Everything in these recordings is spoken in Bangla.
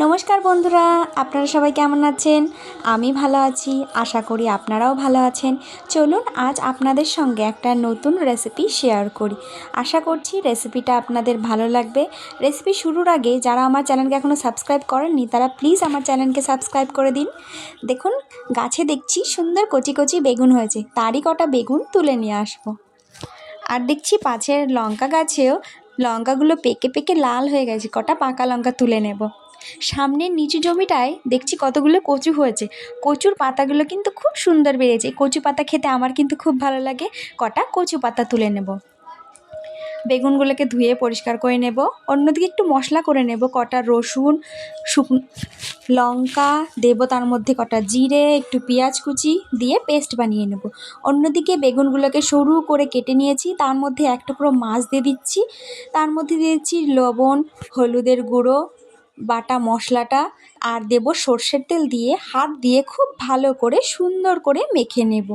নমস্কার বন্ধুরা, আপনারা সবাই কেমন আছেন? আমি ভালো আছি, আশা করি আপনারাও ভালো আছেন। চলুন আজ আপনাদের সঙ্গে একটা নতুন রেসিপি শেয়ার করি। আশা করছি রেসিপিটা আপনাদের ভালো লাগবে। রেসিপি শুরুর আগে যারা আমার চ্যানেলকে এখনও সাবস্ক্রাইব করেননি তারা প্লিজ আমার চ্যানেলকে সাবস্ক্রাইব করে দিন। দেখুন গাছে দেখছি সুন্দর কচি কচি বেগুন হয়েছে, তারই কটা বেগুন তুলে নিয়ে আসবো। আর দেখছি পাশের লঙ্কা গাছেও লঙ্কাগুলো পেকে পেকে লাল হয়ে গেছে, কটা পাকা লঙ্কা তুলে নেব। সামনের নিচু জমিটায় দেখছি কতগুলো কচু হয়েছে, কচুর পাতাগুলো কিন্তু খুব সুন্দর বেড়েছে। কচু পাতা খেতে আমার কিন্তু খুব ভালো লাগে, কটা কচু পাতা তুলে নেব। বেগুনগুলোকে ধুয়ে পরিষ্কার করে নেব। অন্যদিকে একটু মশলা করে নেব, কটা রসুন, শুকনো লঙ্কা দেব, তার মধ্যে কটা জিরে, একটু পেঁয়াজ কুচি দিয়ে পেস্ট বানিয়ে নেব। অন্যদিকে বেগুনগুলোকে সরু করে কেটে নিয়েছি, তার মধ্যে এক টুকরো মাছ দিয়ে দিচ্ছি, তার মধ্যে দিয়ে দিচ্ছি লবণ, হলুদের গুঁড়ো, বাটা মশলাটা, আর দেব সর্ষের তেল দিয়ে হাত দিয়ে খুব ভালো করে সুন্দর করে মেখে নেব।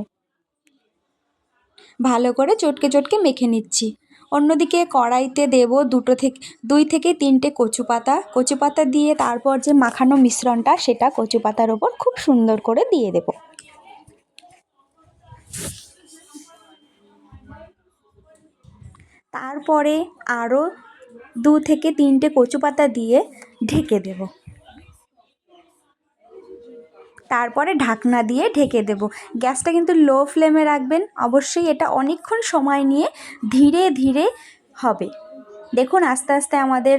ভালো করে চটকে চটকে মেখে নিচ্ছি। অন্যদিকে কড়াইতে দেব দুই থেকে তিনটে কচু পাতা দিয়ে তারপর যে মাখানো মিশ্রণটা সেটা কচু পাতার ওপর খুব সুন্দর করে দিয়ে দেব। তারপরে আরও 2 থেকে 3টে কচু পাতা দিয়ে ঢেকে দেব। তারপরে ঢাকনা দিয়ে ঢেকে দেব। গ্যাসটা কিন্তু লো ফ্লেমে রাখবেন, অবশ্যই এটা অনেকক্ষণ সময় নিয়ে ধীরে ধীরে হবে। দেখুন আস্তে আস্তে আমাদের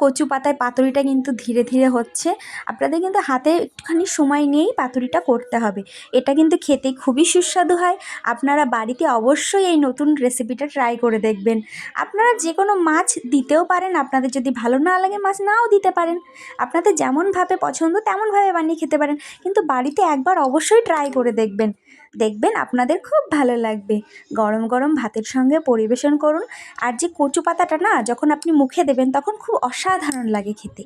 কচু পাতায় পাতুরিটা কিন্তু ধীরে ধীরে হচ্ছে। আপনাদের কিন্তু হাতে একটুখানি সময় নিয়েই পাতুরিটা করতে হবে। এটা কিন্তু খেতে খুবই সুস্বাদু হয়। আপনারা বাড়িতে অবশ্যই এই নতুন রেসিপিটা ট্রাই করে দেখবেন। আপনারা যে কোনো মাছ দিতেও পারেন, আপনাদের যদি ভালো না লাগে মাছ নাও দিতে পারেন। আপনাদের যেমনভাবে পছন্দ তেমনভাবে বানিয়ে খেতে পারেন, কিন্তু বাড়িতে একবার অবশ্যই ট্রাই করে দেখবেন। দেখবেন আপনাদের খুব ভালো লাগবে। গরম গরম ভাতের সঙ্গে পরিবেশন করুন। আর যে কচু পাতাটা না, যখন আপনি মুখে দেবেন তখন খুব অসাধারণ লাগে খেতে।